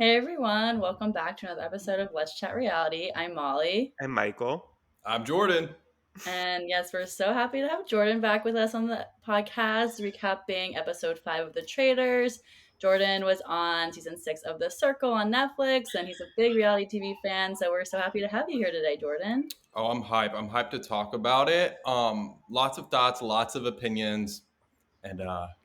Hey everyone, welcome back to another episode of Let's Chat Reality. I'm Molly. And Michael. I'm Jordan. And yes, we're so happy to have Jordan back with us on the podcast, recapping episode 5 of The Traitors. Jordan was on season 6 of The Circle on Netflix, and he's a big reality TV fan, so we're so happy to have you here today, Jordan. Oh, I'm hype. I'm hyped to talk about it. Lots of thoughts, lots of opinions, and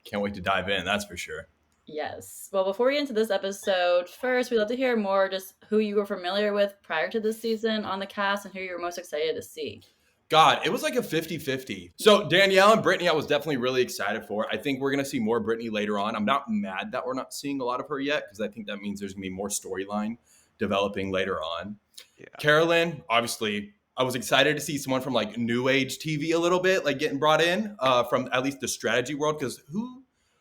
can't wait to dive in. That's for sure. Yes. Well, before we get into this episode, first, we'd love to hear more just who you were familiar with prior to this season on the cast and who you were most excited to see. God, it was like a 50-50. So Danielle and Brittany, I was definitely really excited for. I think we're going to see more Brittany later on. I'm not mad that we're not seeing a lot of her yet because I think that means there's going to be more storyline developing later on. Yeah. Carolyn, obviously, I was excited to see someone from like New Age TV a little bit, like getting brought in from at least the strategy world because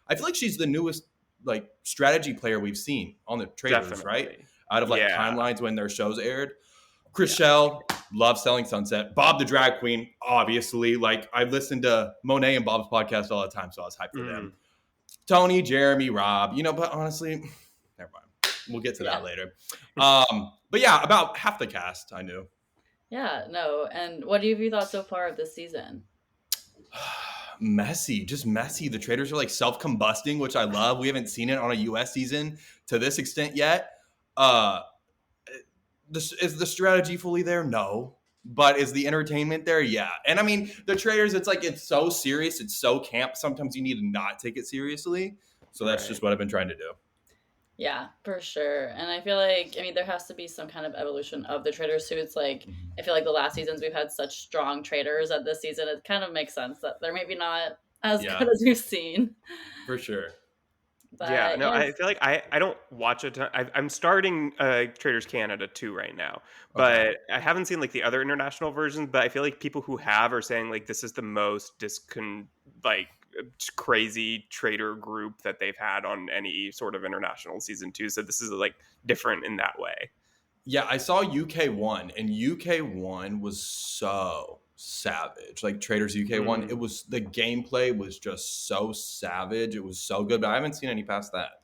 I feel like she's the newest like strategy player we've seen on the Traitors, right? Definitely. Out of like Yeah. timelines when their shows aired. Yeah. Chriselle, love Selling Sunset. Bob the drag queen, obviously. Like I listened to Monet and Bob's podcast all the time, so I was hyped for them. Tony, Jeremy, Rob, but honestly, never mind. We'll get to that later. But yeah, about half the cast I knew. Yeah, no. And what have you thought so far of this season? Messy, just messy. The Traitors are like self-combusting, which I love. We haven't seen it on a US season to this extent yet. Is the strategy fully there? No. But is the entertainment there? Yeah. And I mean, the Traitors, it's so serious, it's so camp. Sometimes you need to not take it seriously. So that's just what I've been trying to do. Yeah, for sure. And I feel like, there has to be some kind of evolution of the trader suits. Like, I feel like the last seasons we've had such strong traders that this season it kind of makes sense that they're maybe not as good as we've seen. For sure. But Yeah, no, yes. I feel like I don't watch a ton. I'm starting Traders Canada 2 right now, but I haven't seen like the other international versions. But I feel like people who have are saying like this is the most crazy trader group that they've had on any sort of international season 2. So this is like different in that way. Yeah, I saw UK1, and UK1 was so savage. Like Traders UK1, it was the gameplay was just so savage. It was so good, but I haven't seen any past that.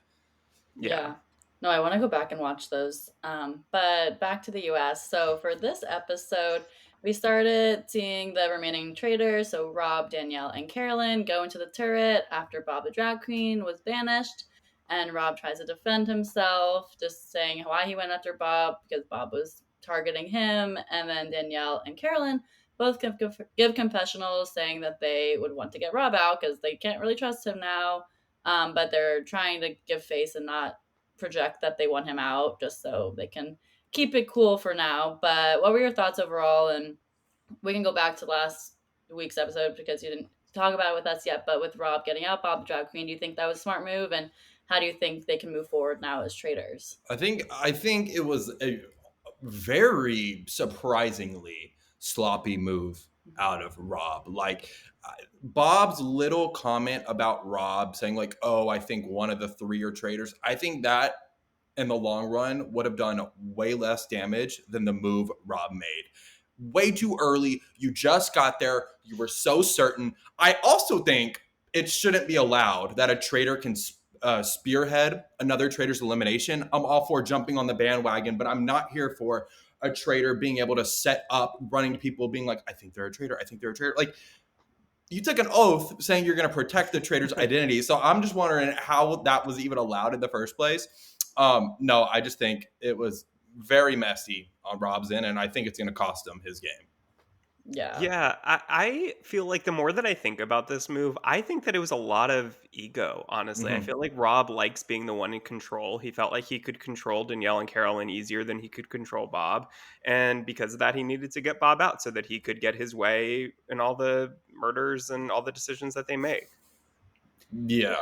Yeah. No, I want to go back and watch those. But back to the US. So for this episode, we started seeing the remaining traders. So Rob, Danielle, and Carolyn go into the turret after Bob the drag queen was banished. And Rob tries to defend himself, just saying why he went after Bob because Bob was targeting him. And then Danielle and Carolyn both give confessionals saying that they would want to get Rob out because they can't really trust him now. But they're trying to give face and not project that they want him out just so they can keep it cool for now. But what were your thoughts overall? And we can go back to last week's episode because you didn't talk about it with us yet, but with Rob getting out Bob the drag queen, do you think that was a smart move? And how do you think they can move forward now as traders? I think it was a very surprisingly sloppy move out of Rob. Like Bob's little comment about Rob saying like, "Oh, I think one of the three are traitors." I think that in the long run would have done way less damage than the move Rob made. Way too early. You just got there. You were so certain. I also think it shouldn't be allowed that a traitor can spearhead another traitor's elimination. I'm all for jumping on the bandwagon, but I'm not here for a traitor being able to set up, running to people, being like, I think they're a traitor. I think they're a traitor. Like, you took an oath saying you're going to protect the traitor's identity. So I'm just wondering how that was even allowed in the first place. No, I just think it was very messy on Rob's end, and I think it's going to cost him his game. Yeah, I feel like the more that I think about this move, I think that it was a lot of ego, honestly. I feel like Rob likes being the one in control. He felt like he could control Danielle and Carolyn easier than he could control Bob. And because of that, he needed to get Bob out so that he could get his way in all the murders and all the decisions that they make. Yeah.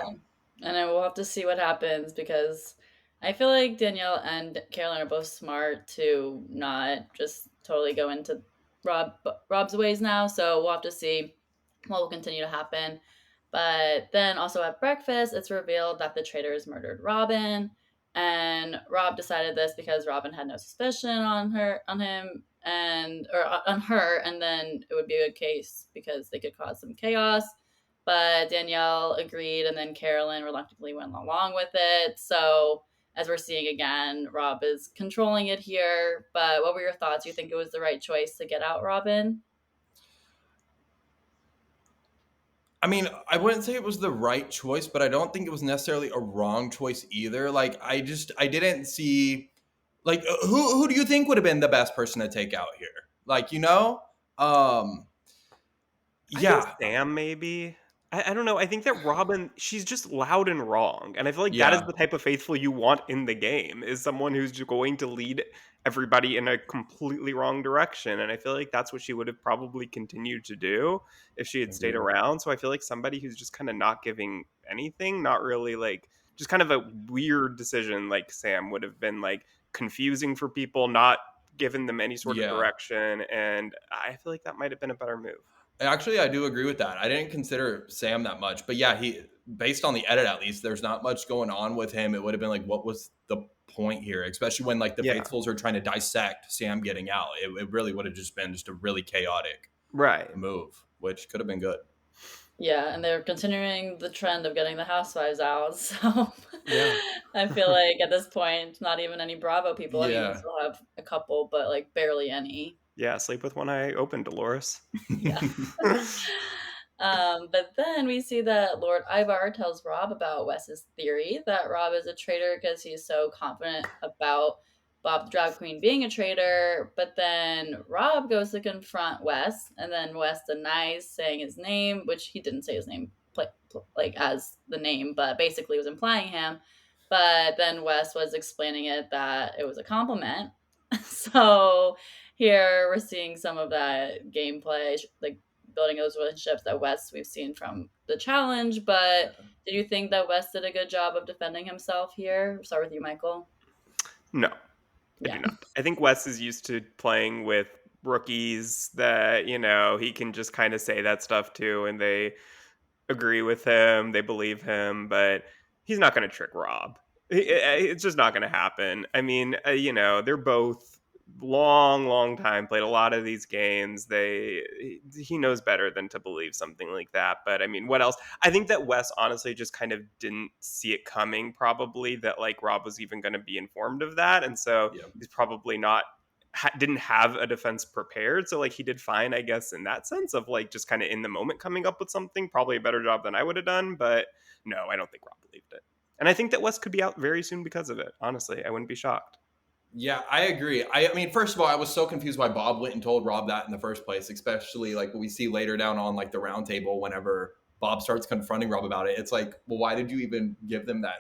And then we'll have to see what happens because I feel like Danielle and Carolyn are both smart to not just totally go into Rob's ways now. So we'll have to see what will continue to happen. But then also at breakfast, it's revealed that the traitors murdered Robin. And Rob decided this because Robin had no suspicion on him, or on her, and then it would be a good case because they could cause some chaos. But Danielle agreed, and then Carolyn reluctantly went along with it. So as we're seeing again, Rob is controlling it here. But what were your thoughts? You think it was the right choice to get out Robin? I mean, I wouldn't say it was the right choice, but I don't think it was necessarily a wrong choice either. Like, I didn't see, like, who do you think would have been the best person to take out here? Like, um, I think yeah, Sam maybe. I don't know. I think that Robin, she's just loud and wrong. And I feel like that is yeah, the type of faithful you want in the game, is someone who's just going to lead everybody in a completely wrong direction. And I feel like that's what she would have probably continued to do if she had stayed agreed. around. So I feel like somebody who's just kind of not giving anything, not really like just kind of a weird decision like Sam would have been like confusing for people, not given them any sort of Yeah. direction. And I feel like that might have been a better move. Actually, I do agree with that. I didn't consider Sam that much, but yeah, he based on the edit at least, there's not much going on with him. It would have been like, what was the point here? Especially when like the Yeah. faithfuls are trying to dissect Sam getting out. It really would have just been just a really chaotic Right. move, which could have been good. Yeah, and they're continuing the trend of getting the housewives out. So Yeah. I feel like at this point, not even any Bravo people. I mean, we Yeah. still have a couple, but like barely any. Yeah, sleep with one eye open, Dolores. Yeah. But then we see that Lord Ivar tells Rob about Wes's theory that Rob is a traitor because he's so confident about Bob the Drag Queen being a traitor. But then Rob goes to confront Wes, and then Wes denies saying his name, which he didn't say his name like as the name, but basically was implying him. But then Wes was explaining it that it was a compliment. So here we're seeing some of that gameplay, like building those relationships that Wes we've seen from the challenge. But Yeah. did you think that Wes did a good job of defending himself here? We'll start with you, Michael. No, I do Yeah. not. I think Wes is used to playing with rookies that, he can just kind of say that stuff to, and they agree with him, they believe him, but he's not going to trick Rob. It's just not going to happen. I mean, they're both long time played a lot of these games. He knows better than to believe something like that. But I mean, what else? I think that Wes honestly just kind of didn't see it coming, probably, that like Rob was even going to be informed of that, and so Yeah. he's probably not didn't have a defense prepared. So like he did fine, I guess, in that sense of like just kind of in the moment coming up with something, probably a better job than I would have done. But no, I don't think Rob believed it. And I think that Wes could be out very soon because of it. Honestly, I wouldn't be shocked. Yeah, I agree. I mean, first of all, I was so confused why Bob went and told Rob that in the first place, especially like what we see later down on like the round table whenever Bob starts confronting Rob about it. It's like, well, why did you even give them that?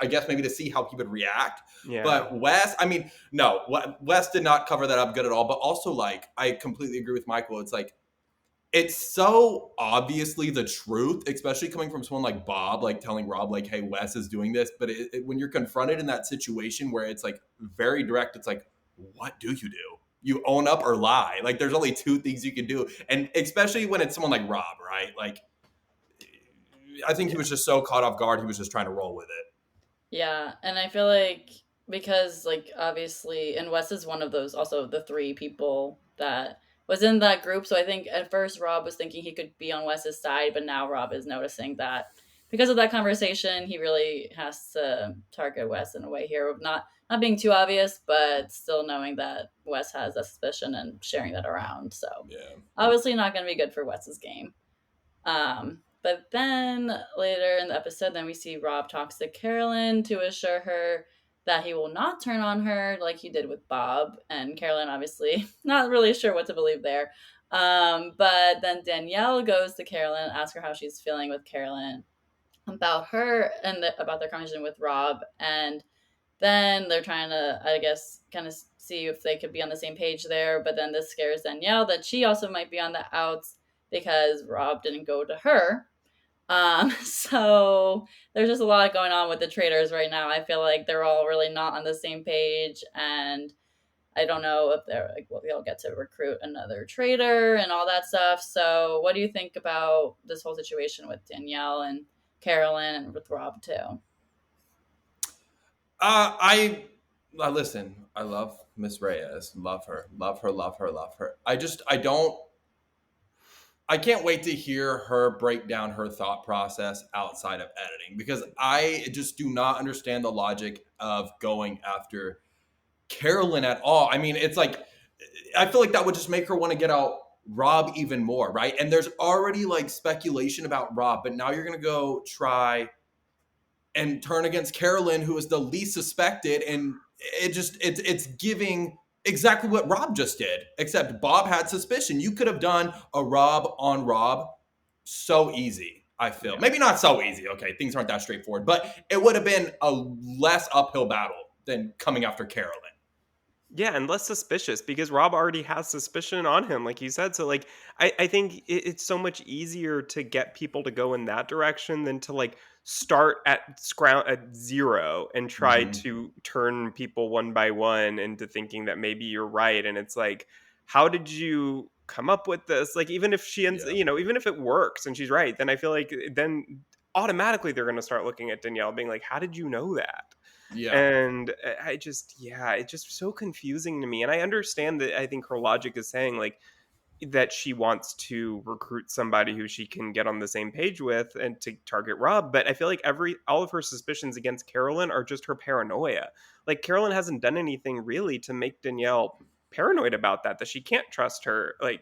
I guess maybe to see how he would react. Yeah. But Wes, I mean, no, Wes did not cover that up good at all. But also, like, I completely agree with Michael. It's like, it's so obviously the truth, especially coming from someone like Bob, like telling Rob, like, hey, Wes is doing this. But when you're confronted in that situation where it's like very direct, it's like, what do you do? You own up or lie. Like, there's only two things you can do. And especially when it's someone like Rob, right? Like, I think he was just so caught off guard, he was just trying to roll with it. Yeah, and I feel like because like obviously and Wes is one of those also the three people that was in that group. So I think at first Rob was thinking he could be on Wes's side, but now Rob is noticing that because of that conversation, he really has to target Wes in a way here of not being too obvious, but still knowing that Wes has a suspicion and sharing that around. So Yeah. obviously not gonna be good for Wes's game. But then later in the episode, then we see Rob talks to Carolyn to assure her that he will not turn on her like he did with Bob. And Carolyn, obviously, not really sure what to believe there. But then Danielle goes to Carolyn, asks her how she's feeling with Carolyn about her and about their conversation with Rob. And then they're trying to, I guess, kind of see if they could be on the same page there. But then this scares Danielle that she also might be on the outs because Rob didn't go to her. So there's just a lot going on with the Traitors right now. I feel like they're all really not on the same page, and I don't know if they're like, well, they'll get to recruit another traitor and all that stuff. So, what do you think about this whole situation with Danielle and Carolyn and with Rob too? I listen. I love Miss Reyes. Love her. Love her. Love her. Love her. I don't. I can't wait to hear her break down her thought process outside of editing, because I just do not understand the logic of going after Carolyn at all. I mean, it's like, I feel like that would just make her want to get out Rob even more, right? And there's already like speculation about Rob, but now you're going to go try and turn against Carolyn, who is the least suspected. And it's giving exactly what Rob just did, except Bob had suspicion. You could have done a Rob on Rob so easy. I feel Yeah. maybe not so easy. Okay, things aren't that straightforward, but it would have been a less uphill battle than coming after Carolyn. Yeah, and less suspicious because Rob already has suspicion on him, like you said. So, like, I think it's so much easier to get people to go in that direction than to like start at zero and try Mm-hmm. to turn people one by one into thinking that maybe you're right. And it's like, how did you come up with this? Like, even if she ends, Yeah. even if it works and she's right, then I feel like then automatically they're going to start looking at Danielle being like, how did you know that? Yeah. And I just, yeah, it's just so confusing to me. And I understand that I think her logic is saying like that she wants to recruit somebody who she can get on the same page with and to target Rob. But I feel like all of her suspicions against Carolyn are just her paranoia. Like Carolyn hasn't done anything really to make Danielle paranoid about that she can't trust her, like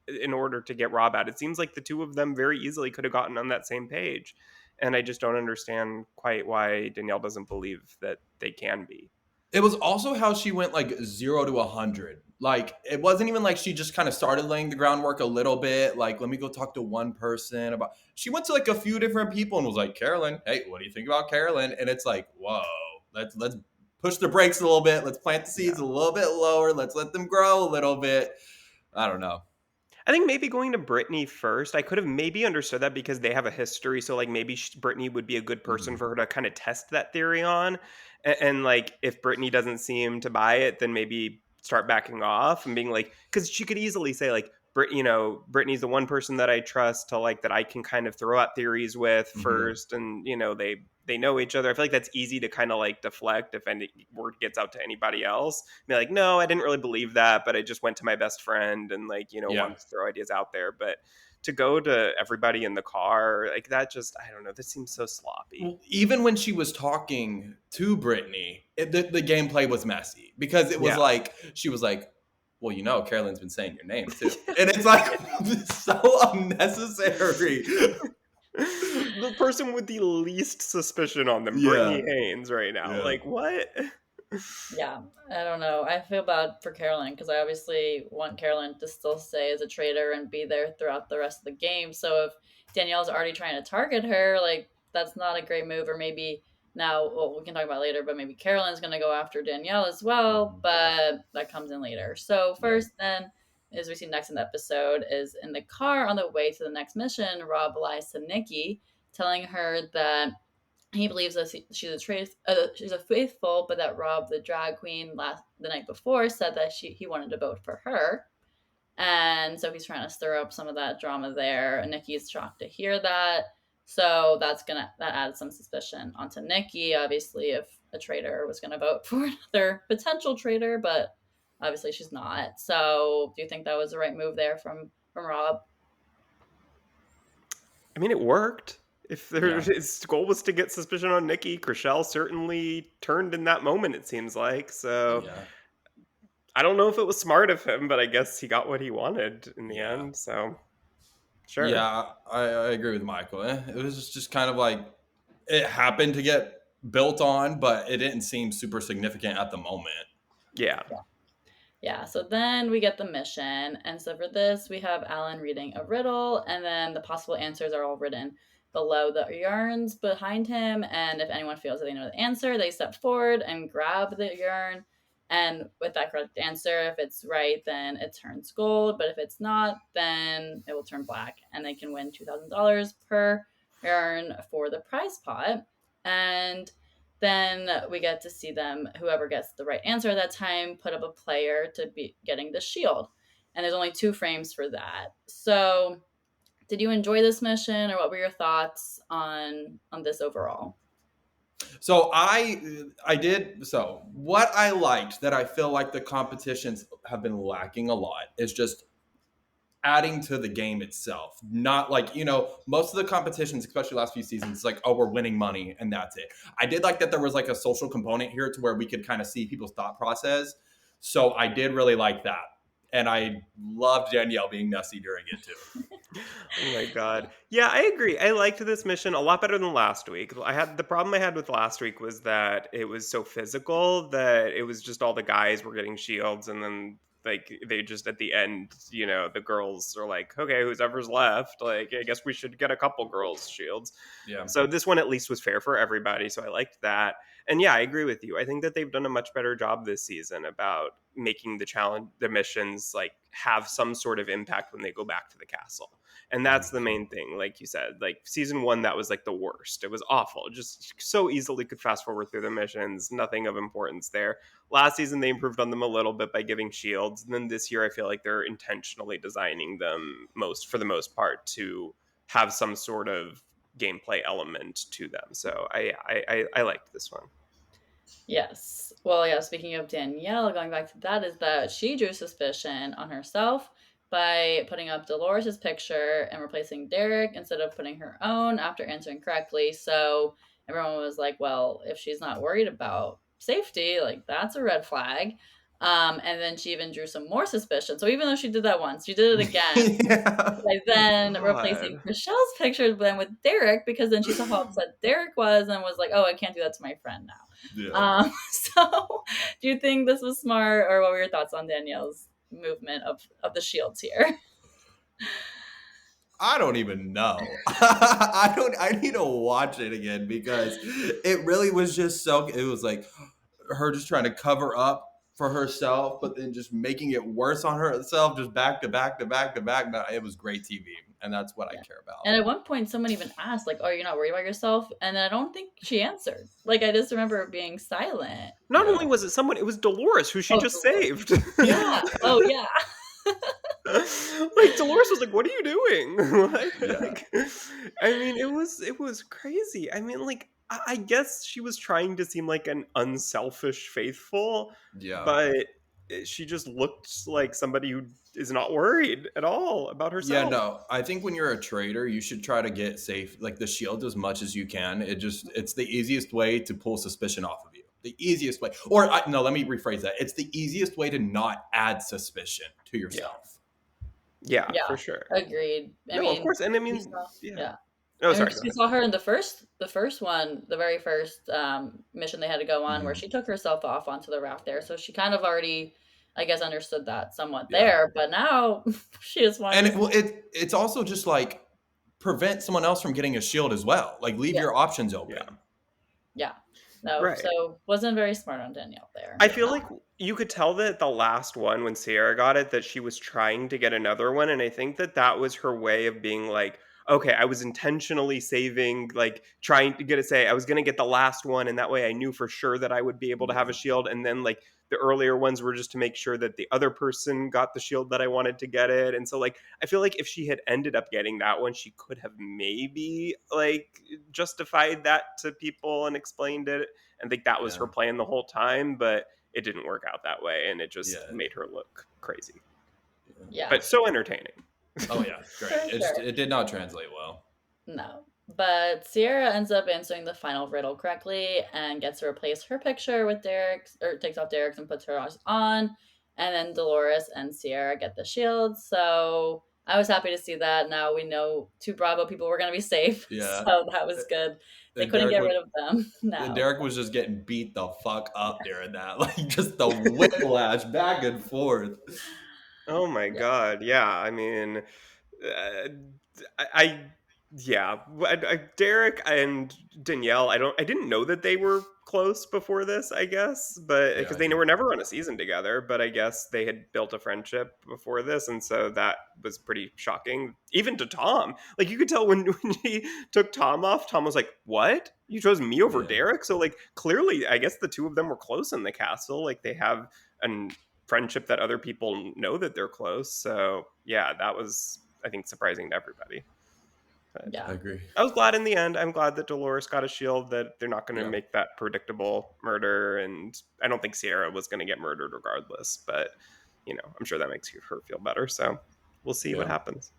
in order to get Rob out. It seems like the two of them very easily could have gotten on that same page. And I just don't understand quite why Danielle doesn't believe that they can be. It was also how she went like 0 to 100. Like it wasn't even like she just kind of started laying the groundwork a little bit. Like, let me go talk to one person about. She went to like a few different people and was like, Carolyn, hey, what do you think about Carolyn? And it's like, whoa, let's push the brakes a little bit. Let's plant the seeds Yeah. a little bit lower. Let's let them grow a little bit. I don't know. I think maybe going to Brittany first, I could have maybe understood that because they have a history. So, like, maybe Brittany would be a good person Mhm. for her to kind of test that theory on. And, like, if Brittany doesn't seem to buy it, then maybe start backing off and being like, because she could easily say, like, Brittany's the one person that I trust to, like, that I can kind of throw out theories with Mhm. first. And, they know each other. I feel like that's easy to kind of like deflect if any word gets out to anybody else. Be like, no, I didn't really believe that, but I just went to my best friend and like, Yeah. wanted to throw ideas out there. But to go to everybody in the car, like that just, I don't know, this seems so sloppy. Well, even when she was talking to Brittany, the gameplay was messy because it was Yeah. like she was like, "Well, Carolyn's been saying your name too," and it's like so unnecessary. The person with the least suspicion on them, Brittany Yeah, Haynes, right now. yeah. Like, what? Yeah, I don't know. I feel bad for Carolyn because I obviously want Carolyn to still stay as a traitor and be there throughout the rest of the game. So if Danielle's already trying to target her, like that's not a great move. Or maybe now, well, we can talk about it later, but maybe Carolyn's going to go after Danielle as well, Mhm. but that comes in later. So Yeah. first, then, as we see next in the episode, is in the car on the way to the next mission. Rob lies to Nikki, telling her that he believes that she's a faithful, but that Rob, the drag queen, the night before said that he wanted to vote for her, and so he's trying to stir up some of that drama there. And Nikki's shocked to hear that, so that adds some suspicion onto Nikki. Obviously, if a traitor was gonna vote for another potential traitor, but obviously she's not. So, do you think that was the right move there from Rob? I mean, it worked. If Yeah. his goal was to get suspicion on Nikki, Chriselle certainly turned in that moment, it seems like. So Yeah. I don't know if it was smart of him, but I guess he got what he wanted in the Yeah. end. So sure. Yeah. I agree with Michael. It was just kind of like it happened to get built on, but it didn't seem super significant at the moment. Yeah. Yeah, so then we get the mission. And so for this, we have Alan reading a riddle, and then the possible answers are all written below the urns behind him. And if anyone feels that they know the answer, they step forward and grab the urn. And with that correct answer, if it's right, then it turns gold. But if it's not, then it will turn black. And they can win $2,000 per urn for the prize pot. And then we get to see them, whoever gets the right answer at that time, put up a player to be getting the shield. And there's only 2 frames for that. So did you enjoy this mission, or what were your thoughts on this overall? So I did. So what I liked that I feel like the competitions have been lacking a lot is just adding to the game itself. Not like, most of the competitions, especially last few seasons, it's like, oh, we're winning money and that's it. I did like that there was like a social component here to where we could kind of see people's thought process. So I did really like that. And I loved Danielle being messy during it too. Oh my god. Yeah, I agree. I liked this mission a lot better than last week. The problem I had with last week was that it was so physical that it was just all the guys were getting shields, and then like they just at the end, the girls are like, okay, whoever's left, like I guess we should get a couple girls shields. Yeah. So this one at least was fair for everybody, so I liked that. And yeah, I agree with you. I think that they've done a much better job this season about making the missions like have some sort of impact when they go back to the castle. And that's the 100%. main thing. Like you said, like season 1, that was like the worst. It was awful. Just so easily could fast forward through the missions. Nothing of importance there. Last season, they improved on them a little bit by giving shields. And then this year, I feel like they're intentionally designing them for the most part, to have some sort of gameplay element to them. So I liked this one. Yes. Well, yeah, speaking of Danielle, going back to that, is that she drew suspicion on herself by putting up Dolores' picture and replacing Derek instead of putting her own after answering correctly. So everyone was like, well, if she's not worried about safety, like that's a red flag. And then she even drew some more suspicion. So even though she did that once, she did it again Yeah. by Oh my then replacing god. Michelle's picture then with Derek, because then she saw how upset Derek was and was like, oh, I can't do that to my friend now. Yeah. So do you think this was smart, or what were your thoughts on Danielle's movement of the shields here? I don't even know. I need to watch it again because it really was just so it was like her just trying to cover up for herself, but then just making it worse on herself, just back to back to back to back. But it was great TV, and that's what I Yeah. care about. And at one point, someone even asked, like, "Oh, you're not worried about yourself?" And then I don't think she answered. Like, I just remember being silent. Not only Yeah. was it someone, it was Dolores who she Oh, just Dolores. saved. Yeah. Oh, yeah. Like Dolores was like, "What are you doing?" Yeah. like, I mean, it was crazy. I mean, like, I guess she was trying to seem like an unselfish faithful, Yeah. but she just looked like somebody who is not worried at all about Yeah, herself. no. I think when you're a trader, you should try to get safe, like the shield as much as you can. It's the easiest way to pull suspicion off of you. The easiest way. No, let me rephrase that. It's the easiest way to not add suspicion to Yeah, yourself. yeah, Yeah. for sure. Agreed. I No, of mean, course, and I we mean, saw, yeah. yeah. Oh, I mean, sorry. Go because we ahead. saw her in the first one, the very first mission they had to go on, where Mhm. she took herself off onto the raft there. So she kind of already, I guess, understood that somewhat Yeah. there. But now she just wanted And to, it's also just like prevent someone else from getting a shield as well. Like leave yeah, your options Yeah. open. yeah. No, Right. so wasn't very smart on Danielle there. I Yeah. feel like you could tell that the last one, when Sierra got it, that she was trying to get another one, and I think that that was her way of being like, "Okay, I was intentionally saving, like, trying to get to say I was gonna get the last one, and that way I knew for sure that I would be able to have a Yeah. shield," and then, like, the earlier ones were just to make sure that the other person got the shield that I wanted to get it, and so, like, I feel like if she had ended up getting that one, she could have maybe, like, justified that to people and explained it, and think that was her Yeah. plan the whole time, but it didn't work out that way, and it just Yeah. made her look crazy. Yeah, But so entertaining. Oh yeah, great. for sure. It did not translate well. No. But Sierra ends up answering the final riddle correctly and gets to replace her picture with Derek's, or takes off Derek's and puts hers on. And then Dolores and Sierra get the shields. So I was happy to see that. Now we know two Bravo people were going to be safe. Yeah. So that was good. They And couldn't get rid of them. No. Derek was just getting beat the fuck up during that. Like just the whiplash back and forth. Oh my Yeah. god, yeah, I mean, I yeah, Derek and Danielle, I didn't know that they were close before this, I guess, but Yeah, because I they didn't were never either. on a season together, but I guess they had built a friendship before this, and so that was pretty shocking, even to Tom. Like you could tell when when he took Tom off, Tom was like, "What? You chose me over Yeah. Derek?" So like clearly, I guess the two of them were close in the castle. Like they have an friendship that other people know that they're close. So yeah, that was, I think, surprising to everybody. But I Yeah. agree. I was glad in the end. I'm glad that Dolores got a shield, that they're not going to Yeah. make that predictable murder. And I don't think Sierra was going to get murdered regardless. But, I'm sure that makes her feel better. So we'll see what Yeah, happens.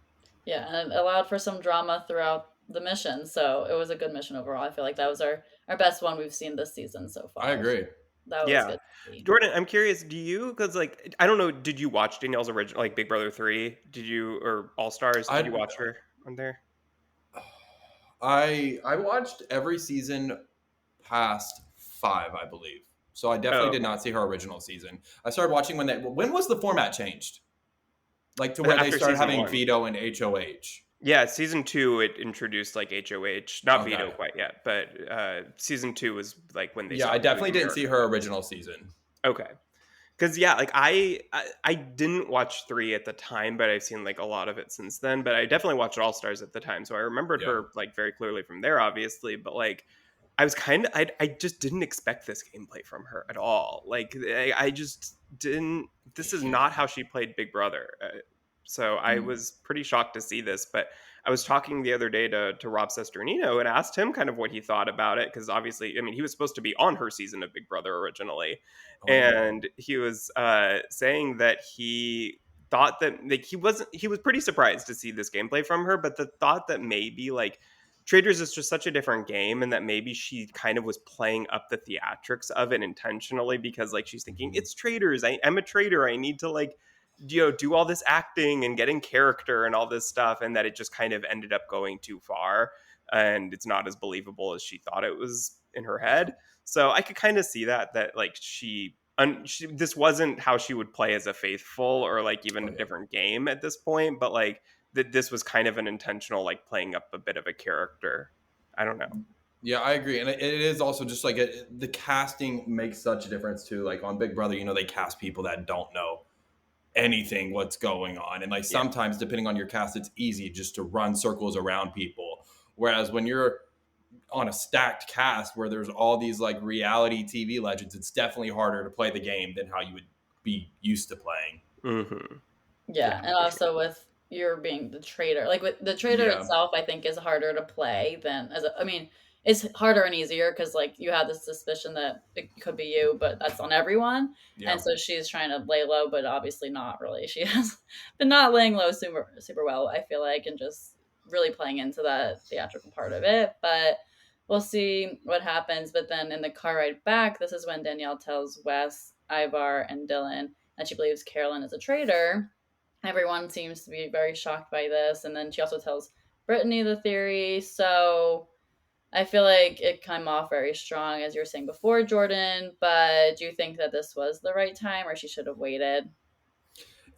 Yeah, and it allowed for some drama throughout the mission, so it was a good mission overall. I feel like that was our best one we've seen this season so I far. agree. That was Yeah. good to see. Jordan, I'm curious, do you, because like, I don't know, did you watch Danielle's original, like Big Brother 3? Did you, or All Stars? Did you I watch her on there? I watched every season past 5, I believe. So I definitely Oh, did okay. not see her original season. I started watching when was the format changed? Like to And where they after started season having 1. veto and HOH. Yeah, season 2, it introduced like HOH, not Okay. veto quite yet, but season 2 was like when they Yeah, I stopped doing definitely didn't see American her Idol. original season. Okay. Because yeah, like I didn't watch 3 at the time, but I've seen like a lot of it since then. But I definitely watched All Stars at the time, so I remembered Yeah. her like very clearly from there, obviously. But like I was kind of I just didn't expect this gameplay from her at all. Like I just didn't. This is not Yeah. how she played Big Brother. So I Mm. was pretty shocked to see this. But I was talking the other day to Rob Sesternino and asked him kind of what he thought about it because obviously, I mean, he was supposed to be on her season of Big Brother originally, Oh yeah. and he was saying that he thought that like he was pretty surprised to see this gameplay from her, but the thought that maybe like Traitors is just such a different game, and that maybe she kind of was playing up the theatrics of it intentionally because like she's thinking Mhm. it's Traitors, I'm a traitor, I need to like do all this acting and get in character and all this stuff, and that it just kind of ended up going too far and it's not as believable as she thought it was in her Yeah. head. So I could kind of see that like she this wasn't how she would play as a faithful or like even Oh a yeah. different game at this point, but like that this was kind of an intentional like playing up a bit of a character. I don't know. Yeah, I agree, and it is also just like the casting makes such a difference too. Like on Big Brother, they cast people that don't know anything what's going on, and like Yeah. sometimes depending on your cast, it's easy just to run circles around people. Whereas when you're on a stacked cast where there's all these like reality TV legends, it's definitely harder to play the game than how you would be used to playing. Mm-hmm. Yeah, Yeah, and for sure. also with your being the traitor, like with the traitor Yeah, itself, I think is harder to play than as a, I mean, it's harder and easier because like you have the suspicion that it could be you, but that's on everyone, and yeah, so she's trying to lay low, but obviously not really. She has been not laying low super well, I feel like, and just really playing into that theatrical part of it. But we'll see what happens. But then in the car ride back, this is when Danielle tells Wes, Ivar, and Dylan that she believes Carolyn is a traitor. Everyone seems to be very shocked by this. And then she also tells Brittany the theory. So I feel like it came off very strong, as you were saying before, Jordan. But do you think that this was the right time or she should have waited?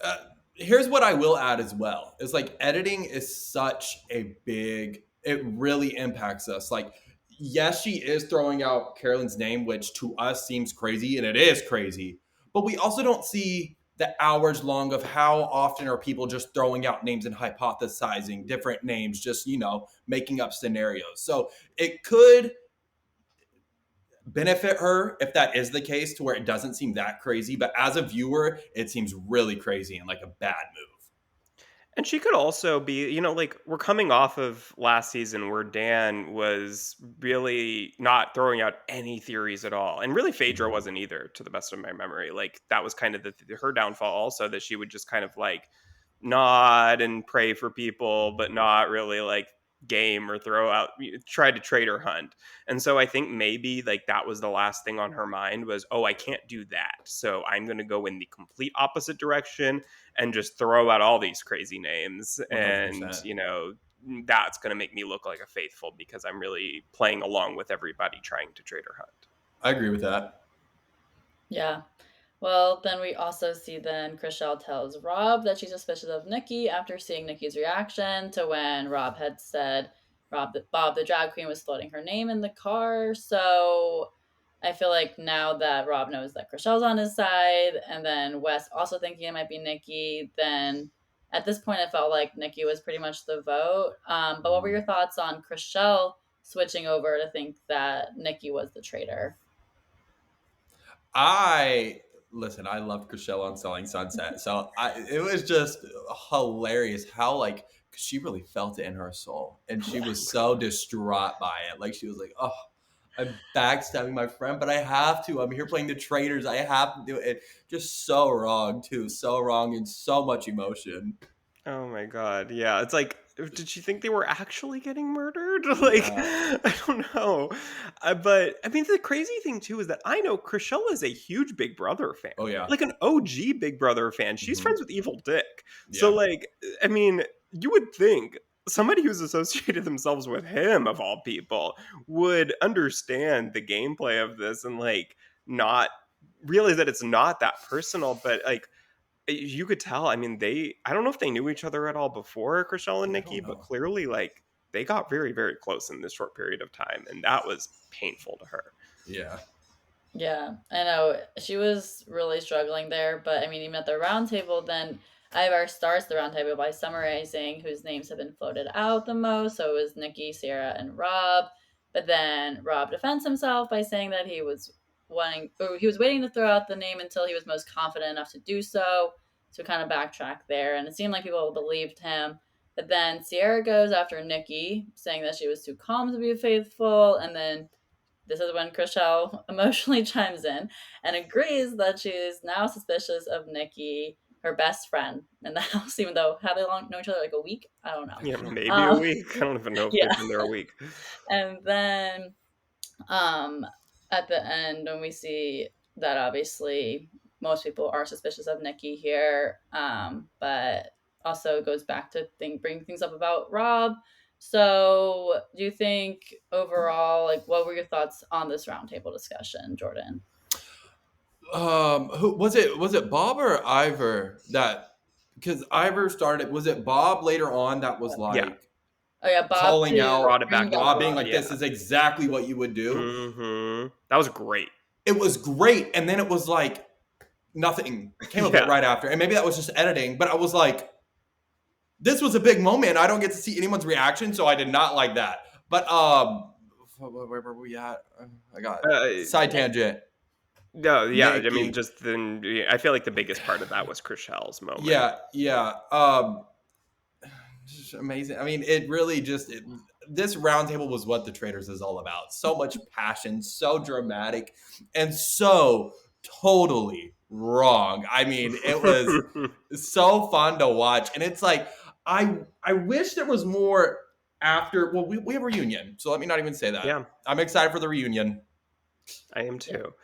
uh, here's what I will add as well. Is like editing is such a big. It really impacts us. Like, yes, she is throwing out Carolyn's name, which to us seems crazy, and it is crazy. But we also don't see the hours long of how often are people just throwing out names and hypothesizing different names, just making up scenarios. So it could benefit her if that is the case to where it doesn't seem that crazy, but as a viewer it seems really crazy and like a bad move. And she could also be, like we're coming off of last season where Dan was really not throwing out any theories at all. And really Phaedra Mhm. wasn't either, to the best of my memory. Like that was kind of her downfall also, that she would just kind of like nod and pray for people, but not really like game or throw out, try to trade or hunt. And so I think maybe like that was the last thing on her mind was, oh, I can't do that. So I'm going to go in the complete opposite direction and just throw out all these crazy names. And, 100%. that's going to make me look like a faithful because I'm really playing along with everybody trying to trade or hunt. I agree with that. Yeah. Well, then we also see then Chriselle tells Rob that she's suspicious of Nikki after seeing Nikki's reaction to when Rob had said Bob the drag queen was floating her name in the car. So I feel like now that Rob knows that Chriselle's on his side, and then Wes also thinking it might be Nikki, then at this point it felt like Nikki was pretty much the vote. But what were your thoughts on Chriselle switching over to think that Nikki was the traitor? I listen. I loved Chriselle on Selling Sunset, so it was just hilarious how like 'cause she really felt it in her soul, and she was so distraught by it. Like she was like, "Oh, I'm backstabbing my friend, but I have to. I'm here playing the traitors. I have to do it." Just so wrong too, so wrong, and so much emotion. Oh my god, yeah, it's like, did she think they were actually getting murdered? Like, Yeah. I don't know. But, I mean, the crazy thing too is that I know Chriselle is a huge Big Brother fan, Oh yeah. like an OG Big Brother fan. She's Hmm. friends with Evil Dick. So, Yeah. like, I mean, you would think somebody who's associated themselves with him, of all people, would understand the gameplay of this and, like, not realize that it's not that personal, but, like, you could tell. I mean, I don't know if they knew each other at all before Chriselle and I Nikki, don't but know. clearly, like, they got very, very close in this short period of time, and that was painful to her. Yeah. Yeah, I know. She was really struggling there, but I mean, even at the round table, then Ivar starts the round table by summarizing whose names have been floated out the most. So it was Nikki, Sierra, and Rob. But then Rob defends himself by saying that he was waiting to throw out the name until he was most confident enough to do so. To kind of backtrack there, and it seemed like people believed him. But then Sierra goes after Nikki, saying that she was too calm to be faithful, and then this is when Chriselle emotionally chimes in and agrees that she's now suspicious of Nikki, her best friend in the house, even though have they long known each other like a week? I don't know. I Yeah, don't know. maybe a Um, week. I don't even know if they've yeah, been there a week. and then um, at the end when we see that obviously most people are suspicious of Nikki here, but also goes back to bring things up about Rob. So, do you think overall, like, what were your thoughts on this roundtable discussion, Jordan? Who was it? Was it Bob or Ivor that? Because Ivor started. Was it Bob later on that was Yeah, like Oh yeah, Bob calling to brought it bringing back to back Rob, being Rob. Rob. like, Yeah. "This is exactly what you would do." That was great. It was great, and then it was like nothing came of it Yeah. right after, and maybe that was just editing. But I was like, "This was a big moment. I don't get to see anyone's reaction, so I did not like that." But where were we at? I got Uh, side Nick, tangent. no, yeah. I mean, Nikki. just then, I feel like the biggest part of that was Chriselle's moment. Yeah, yeah. Just amazing. I mean, it really this roundtable was what the Traitors is all about. So much passion, so dramatic, and so totally wrong. I mean, it was so fun to watch, and it's like I wish there was more after. Well, we have a reunion, so let me not even say that. Yeah, I'm excited for the reunion. I am yeah, too.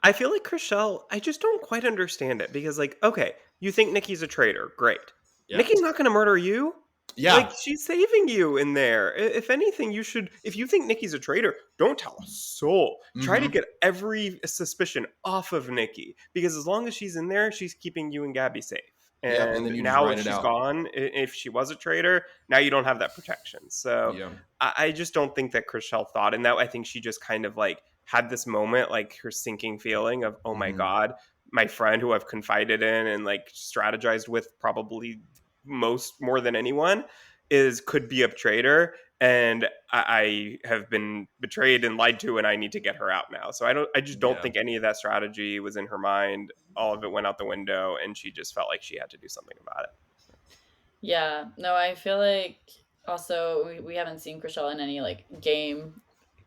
I feel like Chriselle, I just don't quite understand it because, like, okay, you think Nikki's a traitor. Great. Yeah, Nikki's not going to murder you. Like, yeah. she's saving you in there. If anything, if you think Nikki's a traitor, don't tell a soul. Try to Hmm. get every suspicion off of Nikki because as long as she's in there, she's keeping you and Gabby safe. Yep. And And then you just now write if it she's out. gone, if she was a traitor, now you don't have that protection. So Yeah. I just don't think that Chriselle thought in that. I think she just kind of like had this moment, like her sinking feeling of, oh my Hmm. God, my friend who I've confided in and like strategized with probably more than anyone could be a traitor, and I have been betrayed and lied to, and I need to get her out now. So I just don't Yeah. think any of that strategy was in her mind. All of it went out the window, and she just felt like she had to do something about it. yeah. No, I feel like also we haven't seen Chriselle in any like game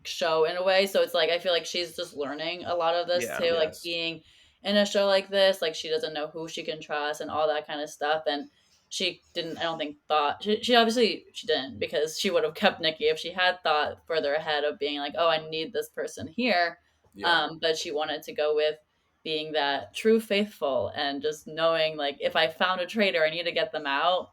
show in a way, so it's like I feel like she's just learning a lot of this Yeah. too, like Yes. being in a show like this, like she doesn't know who she can trust and all that kind of stuff, and she didn't. I don't think thought she obviously she didn't because she would have kept Nikki if she had thought further ahead of being like, oh, I need this person here, Yeah. but she wanted to go with being that true faithful and just knowing like if I found a traitor, I need to get them out,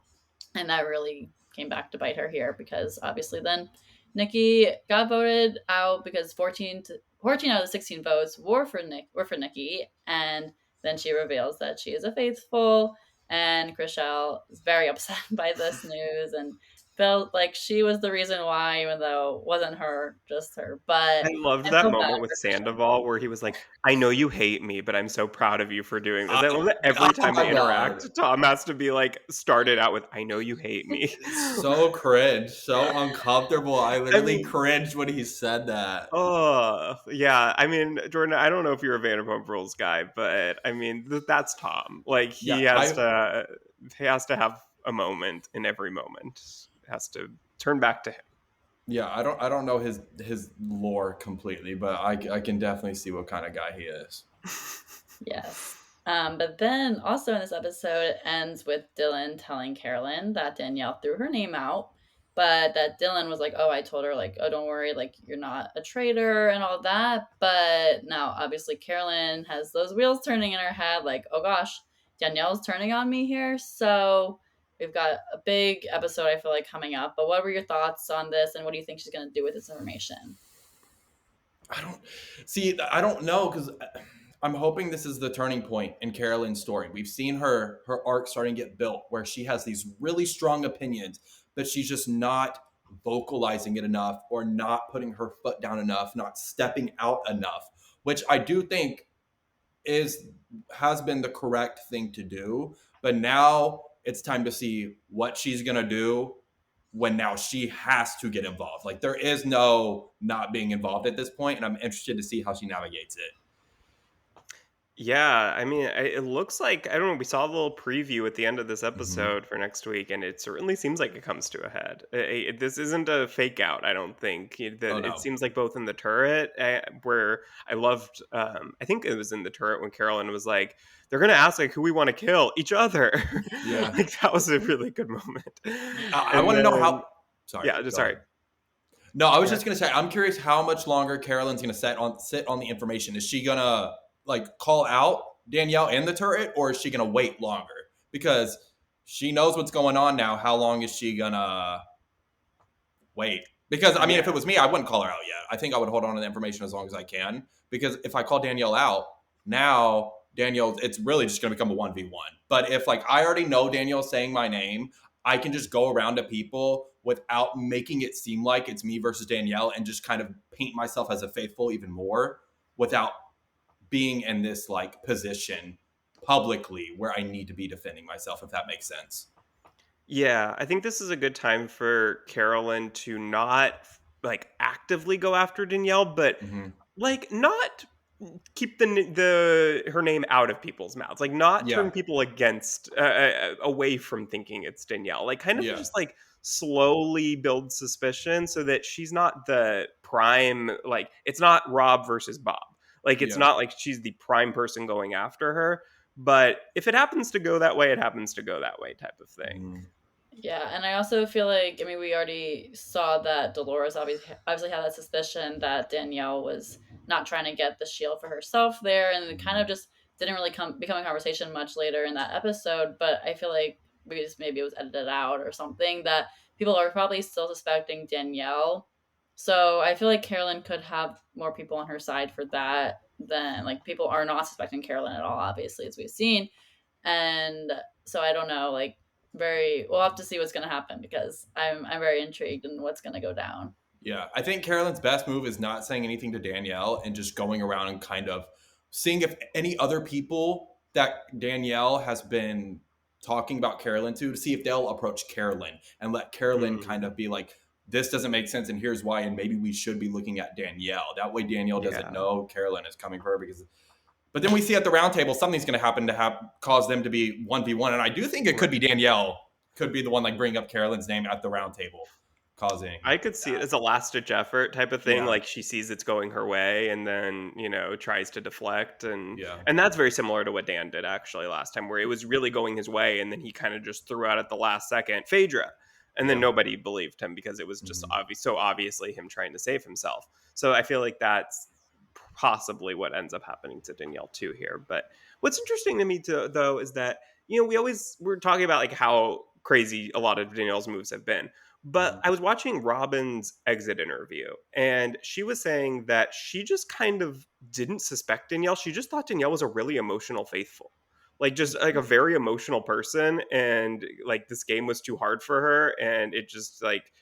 and that really came back to bite her here because obviously then Nikki got voted out because 14 out of the 16 votes were for Nikki, and then she reveals that she is a faithful, and Chriselle is very upset by this news and felt like she was the reason why, even though it wasn't her, just her. I But loved I that feel bad moment with for Chriselle. Sandoval where he was like, I know you hate me, but I'm so proud of you for doing this. I, I love that every oh time my they god. interact, Tom has to be like, started out with, I know you hate me. So cringe, so uncomfortable. I I literally mean, cringed when he said that. oh, yeah. I mean, Jordan, I don't know if you're a Vanderpump Rules guy, but I mean, that's Tom. Like, Yeah, he has to have a moment in every moment. Has to turn back to him. I don't know his lore completely, but I can definitely see what kind of guy he is. Yes. But then also in this episode, it ends with Dylan telling Carolyn that Danielle threw her name out, but that Dylan was like, "Oh, I told her, like, oh, don't worry, like, you're not a traitor and all that." But now, obviously, Carolyn has those wheels turning in her head, like, "Oh gosh, Danielle's turning on me here." So we've got a big episode, I feel like, coming up. But what were your thoughts on this, and what do you think she's going to do with this information? I don't see. I don't know because I'm hoping this is the turning point in Carolyn's story. We've seen her arc starting to get built, where she has these really strong opinions, but she's just not vocalizing it enough, or not putting her foot down enough, not stepping out enough. Which I do think is has been the correct thing to do. But now it's time to see what she's gonna do when now she has to get involved. Like there is no not being involved at this point, and I'm interested to see how she navigates it. Yeah, I mean, it looks like, I don't know. We saw a little preview at the end of this Mm-hmm. episode for next week, and it certainly seems like it comes to a head. This isn't a fake out, I don't think. Oh That it no. seems like both in the turret, where I loved. I think it was in the turret when Carolyn was like, "They're gonna ask like who we want to kill, each other." Yeah. Like that was a really good moment. I And want to know then, how. Sorry. yeah, just Go sorry. ahead. No, I was Yeah. just gonna say I'm curious how much longer Carolyn's gonna sit on the information. Is she gonna like call out Danielle in the turret, or is she gonna wait longer? Because she knows what's going on now. How long is she gonna wait? Because I mean, if Yeah. it was me, I wouldn't call her out yet. I think I would hold on to the information as long as I can. Because if I call Danielle out now, Danielle, it's really just gonna become a 1v1. But if like I already know Danielle's saying my name, I can just go around to people without making it seem like it's me versus Danielle, and just kind of paint myself as a faithful even more without being in this like position publicly where I need to be defending myself, if that makes sense. Yeah, I think this is a good time for Carolyn to not like actively go after Danielle, but Mm-hmm. like not keep the her name out of people's mouths, like not turn Yeah. people against away from thinking it's Danielle, like kind of Yeah. just like slowly build suspicion so that she's not the prime, like it's not Rob versus Bob, like it's Yeah. not like she's the prime person going after her, but if it happens to go that way, it happens to go that way type of thing. Mm-hmm. Yeah, and I also feel like, I mean, we already saw that Dolores obviously had that suspicion that Danielle was not trying to get the shield for herself there, and it kind of just didn't really become a conversation much later in that episode. But I feel like maybe it was edited out or something, that people are probably still suspecting Danielle. So I feel like Carolyn could have more people on her side for that than, like, people are not suspecting Carolyn at all, obviously, as we've seen. And so I don't know, like, we'll have to see what's going to happen, because I'm very intrigued in what's going to go down. Yeah, I think Carolyn's best move is not saying anything to Danielle and just going around and kind of seeing if any other people that Danielle has been talking about Carolyn to see if they'll approach Carolyn and let Carolyn kind Hmm. of be like, this doesn't make sense and here's why, and maybe we should be looking at Danielle. That way Danielle doesn't Yeah. know Carolyn is coming for her. Because but then we see at the round table something's going to happen to cause them to be 1v1, and I do think it could be Danielle could be the one like bringing up Carolyn's name at the round table, causing I could see it that. as a last ditch effort type of thing. Yeah. Like she sees it's going her way and then, tries to deflect, Yeah. and that's very similar to what Dan did actually last time, where it was really going his way and then he kind of just threw out at the last second, Phaedra. And then Yeah. nobody believed him because it was just Mhm. so obviously him trying to save himself. So I feel like that's possibly what ends up happening to Danielle too here. But what's interesting to me too, though, is that we're talking about like how crazy a lot of Danielle's moves have been. But Mhm. I was watching Robin's exit interview, and she was saying that she just kind of didn't suspect Danielle. She just thought Danielle was a really emotional faithful, like just like a very emotional person, and like this game was too hard for her, and it just like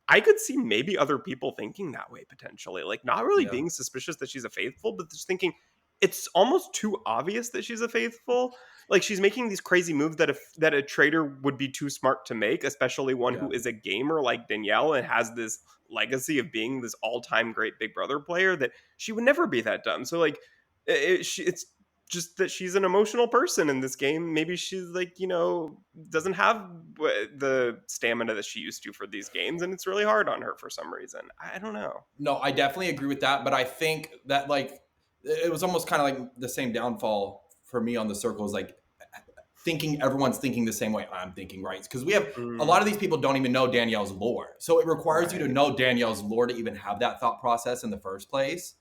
I could see maybe other people thinking that way potentially, like not really Yeah. being suspicious that she's a faithful, but just thinking it's almost too obvious that she's a faithful. Like she's making these crazy moves that a trader would be too smart to make, especially one Yeah. who is a gamer like Danielle and has this legacy of being this all-time great Big Brother player, that she would never be that dumb. So like it's just that she's an emotional person in this game. Maybe she's like, doesn't have the stamina that she used to for these games, and it's really hard on her for some reason. I don't know. No, I definitely agree with that, but I think that like it was almost kind of like the same downfall for me on the circle is like thinking everyone's thinking the same way I'm thinking, right? Because we have a lot of these Mm, people don't even know Danielle's lore. So it requires you to right. know Danielle's lore to even have that thought process in the first place.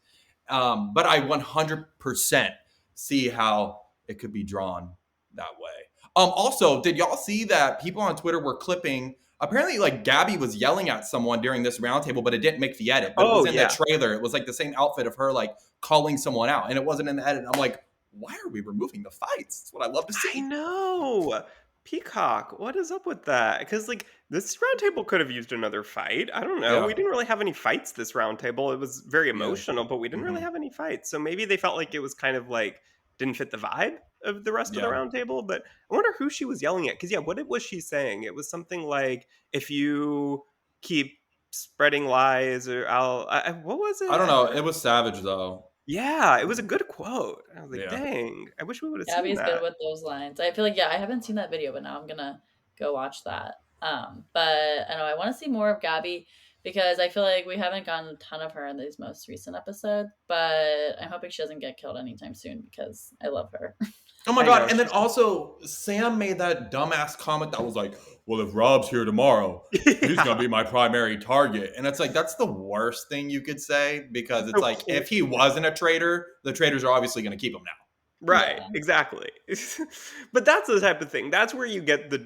But I 100% see how it could be drawn that way. Also, did y'all see that people on Twitter were clipping? Apparently, like Gabby was yelling at someone during this roundtable, but it didn't make the edit. But it Oh was in the yeah, trailer. It was like the same outfit of her like calling someone out, and it wasn't in the edit. I'm like, why are we removing the fights? That's what I love to I see. know. Peacock, what is up with that? Because like this roundtable could have used another fight. I don't know. We Yeah, didn't really have any fights this roundtable. It was very yeah, emotional, but we didn't really hmm have any fights. So maybe they felt like it was kind of like didn't fit the vibe of the rest of the yeah. roundtable. But I wonder who she was yelling at. Because yeah, was she saying? It was something like if you keep spreading lies or what was I it? don't know. It was savage though. Yeah, it was a good quote. I was like, Yeah. dang, I wish we would have seen Gabby's good that. with those lines. I feel like I haven't seen that video, but now I'm gonna go watch that. But I know I want to see more of Gabby because I feel like we haven't gotten a ton of her in these most recent episodes. But I'm hoping she doesn't get killed anytime soon because I love her. Oh my I god! know And then she's also, Sam made that dumbass comment that was like, "Well, if Rob's here tomorrow, he's gonna yeah, be my primary target." And it's like that's the worst thing you could say because it's the like whole if he wasn't a traitor, the traitors are obviously gonna keep him now. right, Yeah, exactly. But that's the type of thing. That's where you get the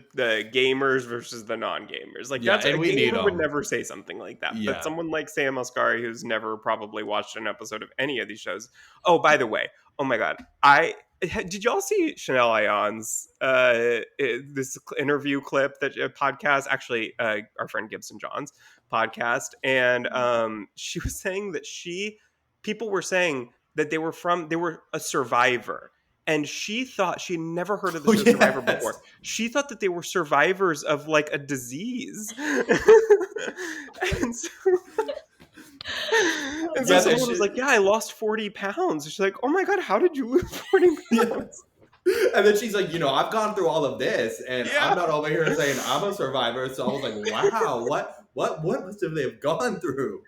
gamers versus the non-gamers. Like Yeah, that's and a we need gamer would him. never say something like that. But Yeah. someone like Sam Asghari, who's never probably watched an episode of any of these shows. Oh, by the way, oh my god, I did y'all see Chanel Ayan's this interview clip that podcast actually our friend Gibson John's podcast, and she was saying that people were saying that they were a survivor, and she thought she had never heard of the Oh show Survivor before. yes. She thought that they were survivors of like a disease. and so, and so Yeah. someone was like, yeah, I lost 40 pounds. She's like, oh my god, how did you lose 40 Yeah. pounds? And then she's like, I've gone through all of this, and I'm Yeah. not over here saying I'm a survivor. So I was like, wow, what must have they have gone through?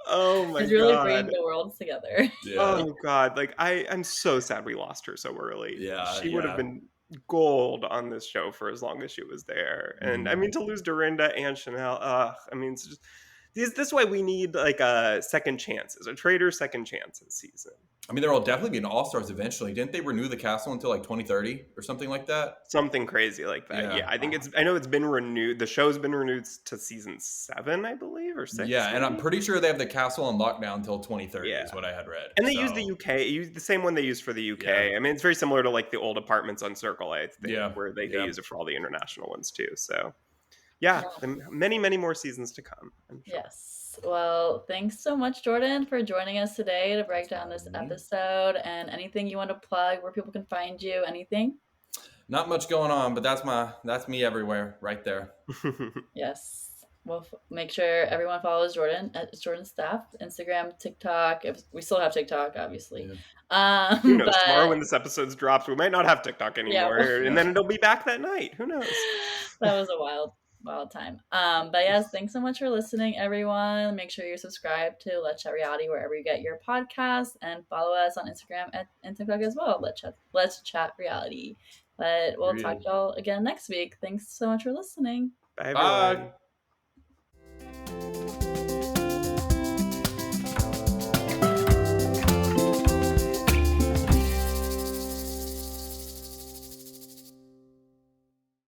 Oh my she's really god. bringing the worlds together. Yeah. Oh god, like I'm so sad we lost her so early. Yeah. She would have Yeah. been gold on this show for as long as she was there. And I Mhm. mean to lose Dorinda and Chanel, I mean it's just this way we need like a second chances, a traitor second chances season. I mean, there will definitely be an All Stars eventually. Didn't they renew the castle until like 2030 or something like that? Something crazy like that. Yeah, Yeah. I know it's been renewed. The show's been renewed to season 7, I believe, or 6 Yeah, and I'm maybe. pretty sure they have the castle on lockdown until 2030 Yeah. is what I had read. And they use the So UK, the same one they use for the yeah, UK. I mean, it's very similar to like the old apartments on Circle, I think, yeah, where they yeah. use it for all the international ones too. So, yeah, Yeah. many, many more seasons to come, I'm sure. Yes. Well, thanks so much, Jordan, for joining us today to break down this Mhm. episode. And anything you want to plug, where people can find you, anything? Not much going on, but that's me everywhere, right there. Yes. Well, make sure everyone follows Jordan at Jordan Staff, Instagram, TikTok. If we still have TikTok, obviously. Yeah, Who knows? Tomorrow, But when this episode's dropped, we might not have TikTok yeah, anymore, well, and yeah. then it'll be back that night. Who knows? that was a wild time. But yes, thanks so much for listening, everyone. Make sure you're subscribed to Let's Chat Reality wherever you get your podcasts, and follow us on Instagram and TikTok as well. Let's Chat Reality. But we'll talk Real. to y'all again next week. Thanks so much for listening. Bye, Bye. everyone.